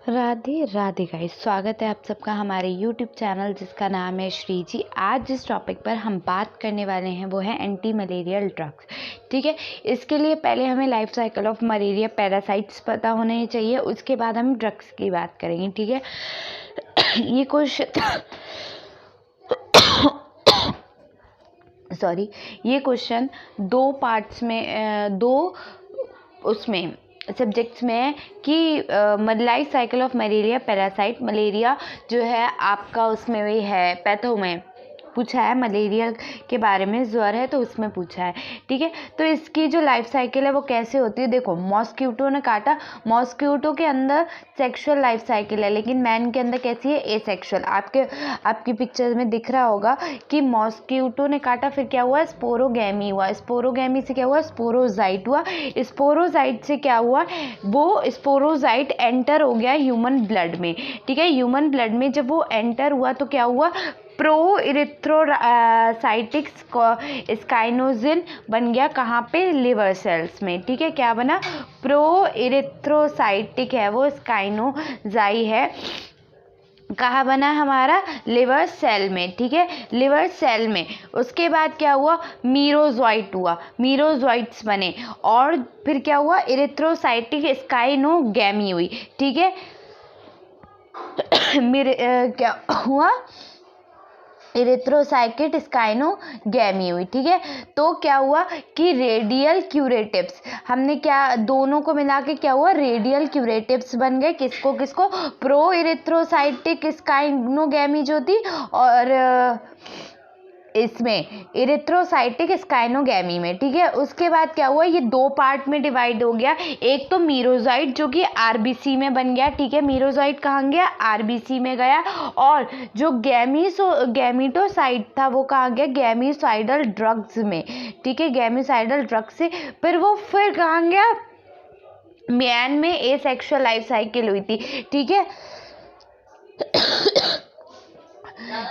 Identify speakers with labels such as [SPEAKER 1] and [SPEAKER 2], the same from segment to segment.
[SPEAKER 1] Radhe Radhe guys, स्वागत है आप सबका हमारे YouTube चैनल जिसका नाम है श्री जी। आज जिस टॉपिक पर हम बात करने वाले हैं वो है एंटी मलेरियल ड्रग्स। ठीक है, इसके लिए पहले हमें life cycle of malaria parasites पता होने चाहिए, उसके बाद हम ड्रग्स की बात करेंगे। ठीक है, ये क्वेश्चन दो पार्ट्स में उसमें सब्जेक्ट्स में है कि life cycle of malaria parasite. Malaria जो है आपका उसमें भी है, पैथो में पूछा है, मलेरिया के बारे में, ज्वर है तो उसमें पूछा है। ठीक है, तो इसकी जो लाइफ साइकिल है वो कैसे होती है। देखो, मॉस्क्यूटो ने काटा, मॉस्क्यूटो के अंदर सेक्सुअल लाइफ साइकिल है, लेकिन मैन के अंदर कैसी है, एसेक्सुअल। आपकी पिक्चर में दिख रहा होगा कि मॉस्क्यूटो ने काटा, फिर क्या हुआ, स्पोरोगैमी हुआ, स्पोरोगैमी से क्या हुआ, स्पोरोजाइट हुआ, स्पोरोजाइट से क्या हुआ, वो स्पोरोजाइट एंटर हो गया ह्यूमन ब्लड में। ठीक है, ह्यूमन ब्लड में जब वो एंटर हुआ तो क्या हुआ, प्रो इरिथ्रोसाइटिक स्काइनोजिन बन गया, कहाँ पे, लिवर सेल्स में। ठीक है, क्या बना, प्रो इरिथ्रोसाइटिक है वो, स्काइनोजाई है, कहाँ बना हमारा, लिवर सेल में। ठीक है, लिवर सेल में। उसके बाद क्या हुआ, मीरोजॉइट हुआ, मीरोजॉइट्स बने, और फिर क्या हुआ, इरिथ्रोसाइटिक स्काइनोगैमी हुई। ठीक है, क्या हुआ, इरिथ्रोसाइकिट स्काइनोगैमी हुई। ठीक है, तो क्या हुआ कि रेडियल क्यूरेटिव्स, हमने क्या दोनों को मिला के क्या हुआ, रेडियल क्यूरेटिव्स बन गए। किसको किसको, प्रो इरिथ्रोसाइटिक स्काइनोगैमी जो थी, और इसमें इरिथ्रोसाइटिक स्काइनोगैमी में। ठीक है, उसके बाद क्या हुआ, ये दो पार्ट में डिवाइड हो गया। एक तो मीरोजाइट जो कि आरबीसी में बन गया। ठीक है, मीरोजाइट कहाँ गया, आरबीसी में गया, और जो गैमीटोसाइट था वो कहाँ गया, गैमीसाइडल ड्रग्स में। ठीक है, गैमीसाइडल ड्रग्स से फिर कहाँ गया, मैन में एसेक्सुअल लाइफ साइकिल हुई थी। ठीक है,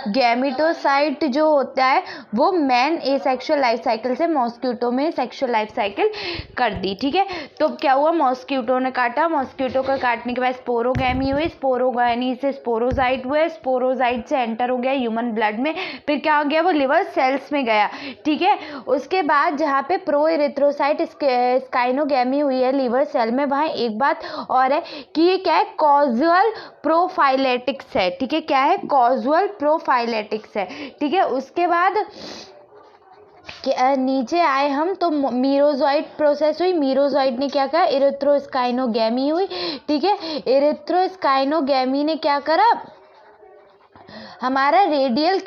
[SPEAKER 1] गैमेटोसाइट जो होता है वो मैन एसेक्सुअल लाइफ साइकिल से मॉस्क्यूटो में सेक्सुअल लाइफ साइकिल कर दी। ठीक है, तो क्या हुआ, मॉस्क्यूटो ने काटा, मॉस्क्यूटो को काटने के बाद स्पोरोगैमी हुई, स्पोरोगैमी से स्पोरोजाइट हुए, स्पोरोजाइट से एंटर हो गया ह्यूमन ब्लड में, फिर क्या हो गया, वो लिवर सेल्स में गया। ठीक है, उसके बाद जहाँ पे प्रो इरिथ्रोसाइट स्काइनोगैमी हुई है लिवर सेल में, वहाँ एक बात और है कि ये क्या है, कॉजुअल प्रोफाइलेटिक्स है। ठीक है, क्या है, कॉजुअल प्रोफाइलेटिक्स है। ठीक है, उसके बाद नीचे आए हम तो मीरोजॉइट प्रोसेस हुई, मीरोजॉइट ने क्या करा, इरिथ्रोस्काइनोगैमी हुई। ठीक है, इरिथ्रोस्काइनोगैमी ने क्या करा, हमारा रेडियल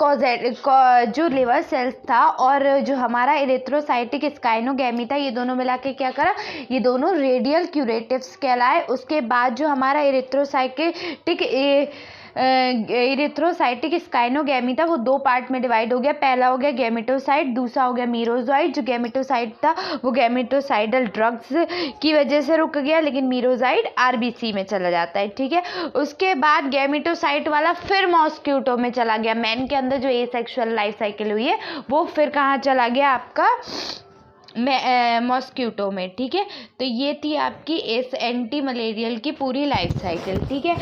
[SPEAKER 1] जो लिवर सेल्स था और जो हमारा इरिथ्रोसाइटिक स्काइनोगैमी था, ये दोनों मिला के क्या करा, ये दोनों रेडियल क्यूरेटिव्स कहलाए। उसके बाद जो हमारा इरिथ्रोसाइटिक स्काइनोगैमी था वो दो पार्ट में डिवाइड हो गया। पहला हो गया गैमेटोसाइट, दूसरा हो गया मीरोजॉइट। जो गैमेटोसाइट था वो गैमेटोसाइडल ड्रग्स की वजह से रुक गया, लेकिन मीरोजॉइट आरबीसी में चला जाता है। ठीक है, उसके बाद गैमेटोसाइट वाला फिर मॉस्क्यूटो में चला गया। मैन के अंदर जो एसेक्सुअल लाइफ साइकिल हुई है वो फिर कहाँ चला गया, आपका मॉस्क्यूटो में। ठीक है, तो ये थी आपकी इस एंटी मलेरियल की पूरी लाइफ साइकिल। ठीक है,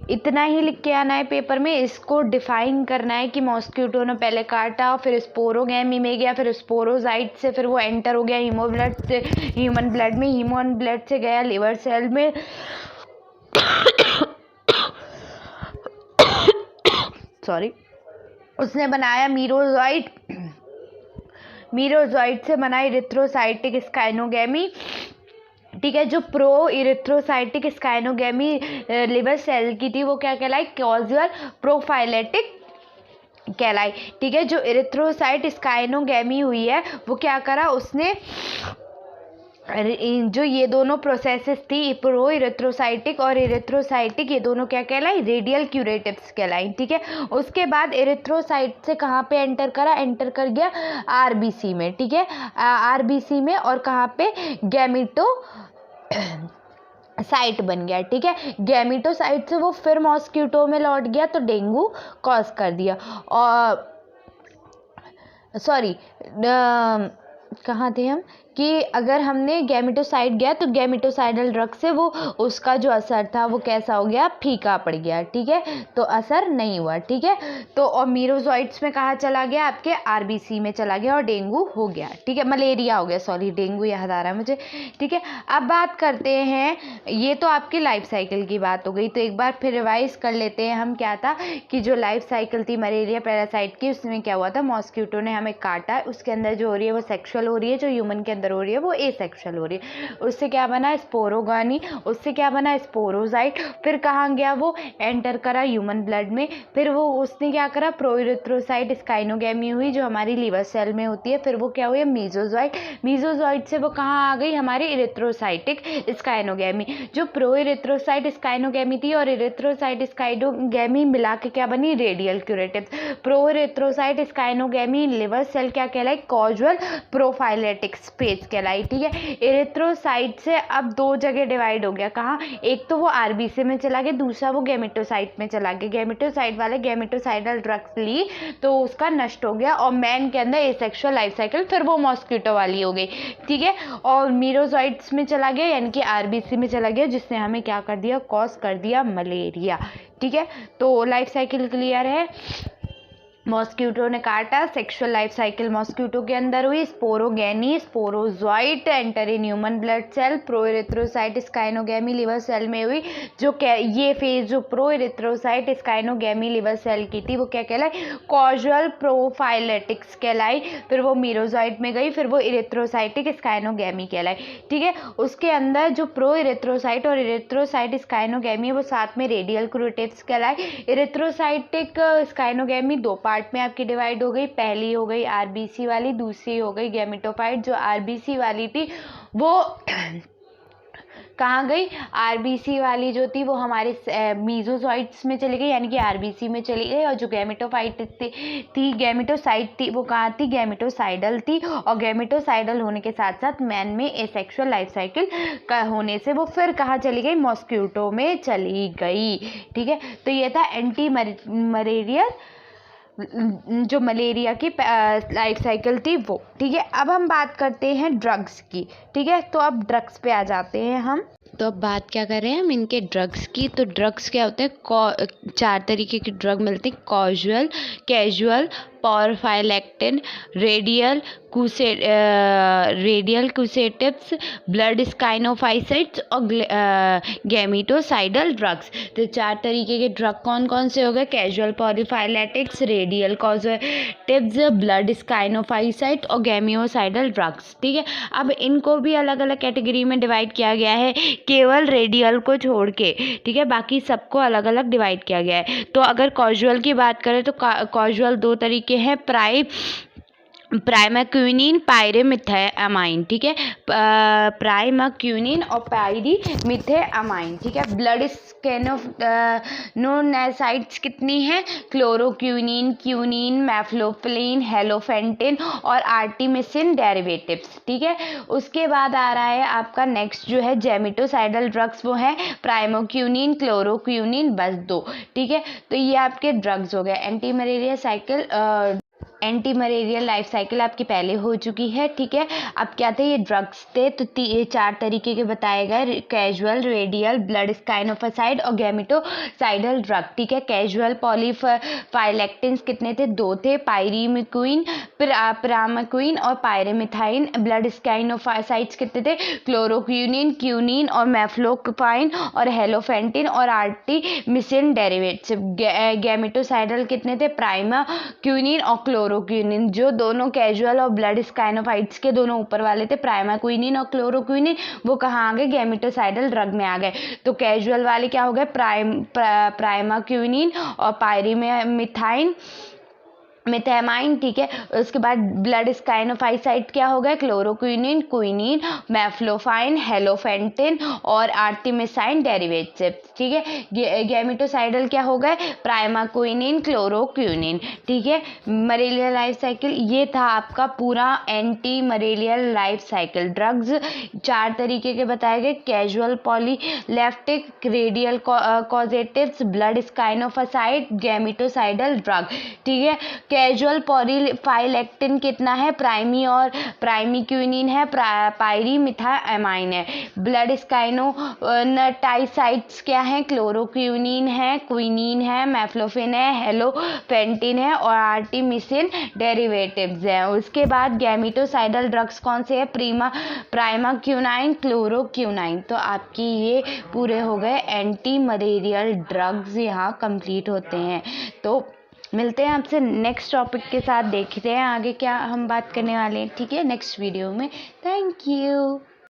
[SPEAKER 1] इतना ही लिख के आना है पेपर में, इसको डिफाइन करना है कि मॉस्क्यूटो ने पहले काटा, फिर स्पोरोगैमी में गया, फिर स्पोरोजाइट से फिर वो एंटर हो गया ह्यूमन ब्लड में, ह्यूमन ब्लड से गया लिवर सेल में, सॉरी, उसने बनाया मीरोजॉइट से बनाई इरिथ्रोसाइटिक स्काइनोगैमी। ठीक है, जो प्रो इरिथ्रोसाइटिक स्काइनोगैमी लिवर सेल की थी वो क्या कहलाई, कॉजुअल प्रोफाइलेटिक कहलाई। ठीक है, जो इरिथ्रोसाइट स्काइनोगैमी हुई है वो क्या करा, उसने जो ये दोनों प्रोसेसेस थी, प्रो इरिथ्रोसाइटिक और इरिथ्रोसाइटिक, ये दोनों क्या कहलाई, रेडियल क्यूरेटिव्स कहलाई। ठीक है, उसके बाद इरिथ्रोसाइट से कहाँ पे एंटर करा, एंटर कर गया आरबीसी में। ठीक है, आरबीसी में, और कहाँ पे, गैमेटो साइट बन गया। ठीक है, गैमेटोसाइट से वो फिर मॉस्क्यूटो में लौट गया तो डेंगू कॉज कर दिया। और सॉरी, कहाँ थे हम, कि अगर हमने गैमेटोसाइड गया तो गैमेटोसाइडल ड्रग से वो उसका जो असर था वो कैसा हो गया, फीका पड़ गया, ठीक है, तो असर नहीं हुआ, ठीक है। तो और मीरोजॉइट्स में कहाँ चला गया, आपके आरबीसी में चला गया और डेंगू हो गया, ठीक है, मलेरिया हो गया, सॉरी डेंगू याद आ रहा है मुझे, ठीक है। अब बात करते हैं, ये तो आपकी लाइफ साइकिल की बात हो गई, तो एक बार फिर रिवाइज कर लेते हैं हम। क्या था कि जो लाइफ साइकिल थी मलेरिया पैरासाइट की, उसमें क्या हुआ था, मॉस्किटो ने हमें काटा, उसके अंदर जो हो रही है वो सेक्सुअल हो रही है, जो ह्यूमन के अंदर हो रही है वो एसेक्सुअल हो रही है। उससे क्या बना, स्पोरोगानी, उससे क्या बना, स्पोरोजाइट, फिर कहाँ गया वो, एंटर करा ह्यूमन ब्लड में, फिर वो उसने क्या करा, प्रोइरिथ्रोसाइट स्काइनोगेमी हुई जो हमारी लीवर सेल में होती है, फिर वो क्या हुई, मीजोजॉइट, मीजोजॉइट से वो कहाँ आ गई, हमारी इरिथ्रोसाइटिक स्काइनोगेमी। जो प्रोइरिथ्रोसाइट स्काइनोगेमी थी और इरिथ्रोसाइट स्काइनोगेमी मिला के क्या बनी, radial curative. प्रोइरिथ्रोसाइट schizogony liver cell क्या कहलाई, कॉजुअल प्रोफाइलेटिक स्पेस कहलाई, ठीक है। इरिथ्रोसाइट से अब दो जगह डिवाइड हो गया, कहाँ, एक तो वो आरबीसी में चला गया, दूसरा वो गैमेटोसाइट में चला गया। गैमेटोसाइट वाले गैमेटोसाइडल ड्रग्स ली तो उसका नष्ट हो गया, और मैन के अंदर एसेक्सुअल लाइफ साइकिल फिर वो मॉस्किटो वाली हो गई, ठीक है। और मीरोजॉइट्स में चला गया यानी कि आरबीसी में चला गया, जिसने हमें क्या कर दिया, कॉज कर दिया मलेरिया, ठीक है। तो लाइफ साइकिल क्लियर है, मॉस्किटो ने काटा, सेक्सुअल लाइफ साइकिल मॉस्किटो के अंदर हुई, sporogony, sporozoite enter in human blood cell, proerythrocyte schizogony liver cell में हुई। जो ये फेज जो प्रोइरिथ्रोसाइट स्काइनोगेमी लिवर सेल की थी वो क्या कहलाई, कॉजुअल प्रोफाइलेटिक्स कहलाई, फिर वो मीरोजॉइट में गई, फिर वो इरिथ्रोसाइटिक स्काइनोगेमी कहलाई, ठीक है। उसके अंदर जो प्रोइरिथ्रोसाइट और इरिथ्रोसाइट स्काइनोगेमी वो साथ में रेडियल क्रूरेटिव्स कहलाई। इरिथ्रोसाइटिक स्काइनोगेमी दो पार्ट में आपकी डिवाइड हो गई, पहली हो गई आरबीसी वाली, दूसरी हो गई गैमेटोफाइट। जो आरबीसी वाली थी वो कहाँ गई, आरबीसी वाली जो थी वो हमारे मीजोजॉइट्स में चली गई यानी कि आरबीसी में चली गई, और जो गैमेटोफाइट थी गैमेटोसाइट थी वो कहाँ थी, गैमेटोसाइडल थी, और गैमेटोसाइडल होने के साथ साथ मैन में एसेक्सुअल लाइफ साइकिल का होने से वो फिर कहाँ चली गई, मॉस्किटो में चली गई, ठीक है। तो ये था एंटी मलेरियल, जो मलेरिया की लाइफ साइकिल थी वो, ठीक है। अब हम बात करते हैं ड्रग्स की, ठीक है। तो अब ड्रग्स पे आ जाते हैं हम, तो अब बात क्या कर रहे हैं हम इनके ड्रग्स की। तो ड्रग्स क्या होते हैं, चार तरीके की ड्रग मिलती हैं, कॉजुअल, कैजुअल, प्रोफाइलेक्टिन, रेडियल क्यूसेटिव्स, ब्लड स्काइनोफाइसाइट्स और गैमेटोसाइडल ड्रग्स। तो चार तरीके के ड्रग कौन कौन से हो गए, कैजुअल प्रोफाइलेटिक्स, रेडियल कॉजेटिव्स, ब्लड स्काइनोफाइसाइट और गैमेटोसाइडल ड्रग्स, ठीक है। अब इनको भी अलग अलग कैटेगरी में डिवाइड किया गया है, केवल रेडियल को छोड़ के, ठीक है, बाकी सबको अलग अलग डिवाइड किया गया है। तो अगर कॉजुअल की बात करें तो कॉजुअल दो तरीके हैं, प्राइमाक्विनिन, पायरेमिथामाइन, ठीक है, प्राइमाक्विनिन और पायरीमिथामाइन, ठीक है। ब्लड स्कैनोसाइट्स कितनी हैं, क्लोरोक्विनिन, क्विनिन, मैफ्लोक्विन, हेलोफेंटिन और आर्टिमिसिन डेरिवेटिव्स, ठीक है। उसके बाद आ रहा है आपका नेक्स्ट जो है गैमेटोसाइडल ड्रग्स, वो है प्राइमाक्विनिन, क्लोरोक्विनिन, बस दो, ठीक है। तो ये आपके ड्रग्स हो गए। Anti malaria cycle, anti malarial life cycle आपकी पहले हो चुकी है, ठीक है। अब क्या थे, ये ड्रग्स थे, तो ये चार तरीके के बताए गए, कैजुअल, रेडियल, ब्लड स्काइनोफाइसाइड और गैमेटोसाइडल ड्रग, ठीक है। कैजुअल पॉलीफाइलेक्टिन्स कितने थे, दो थे, पायरीमिक्विन, प्रामाक्विन और पायरेमिथाइन। ब्लड स्काइनोफाइसाइड्स कितने थे, क्लोरोक्विनिन, क्विनिन और मैफ्लोक्विन और हेलोफेंटिन और आर्टिमिसिन डेरिवेटिव्स। गैमेटोसाइडल कितने थे, प्राइमाक्विनिन और क्लोरोक्विनिन, जो दोनों कैजुअल और ब्लड स्काइनोफाइट्स के दोनों ऊपर वाले थे, प्राइमाक्विनिन और क्लोरोक्विनिन, वो कहाँ आ गए, गैमेटोसाइडल ड्रग में आ गए। तो कैजुअल वाले क्या हो गए, प्राइमाक्विनिन और पायरीमिथाइन मिथामाइन, ठीक है। उसके बाद ब्लड स्काइनोफाइसाइट क्या हो गए, क्लोरोक्विनिन, क्विनिन, मैफ्लोफाइन, हेलोफेंटिन और आर्टिमिसाइन डेरिवेटिव, ठीक है। गैमेटोसाइडल क्या हो गए, प्राइमाक्विनिन, क्लोरोक्विनिन, ठीक है। मलेरिया लाइफ साइकिल ये था आपका पूरा anti malarial life cycle. Drugs चार तरीके के बताए गए, कैजुअल पॉलीलेप्टिक, रेडियल कॉजेटिव्स, ब्लड स्काइनोफाइसाइट, गैमेटोसाइडल ड्रग, ठीक है। कैजुअल पॉलीफाइलेक्टिन कितना है, प्राइमी और प्राइमिक्यूनिन है, पायरीमिथामाइन है। ब्लड स्काइनोटाइसाइड्स क्या है, क्लोरोक्यूनिन है, क्विनीन है, मेफ्लोफिन है, हेलोफेंटिन है और आर्टिमिसिन डेरिवेटिव्स हैं। उसके बाद गैमेटोसाइडल ड्रग्स कौन से है, प्राइमाक्यूनाइन, क्लोरोक्यूनाइन। तो आपकी ये पूरे हो गए एंटी मलेरियल ड्रग्स, यहाँ कंप्लीट होते हैं। तो मिलते हैं आपसे नेक्स्ट टॉपिक के साथ, देखते हैं आगे क्या हम बात करने वाले हैं, ठीक है, नेक्स्ट वीडियो में। Thank you.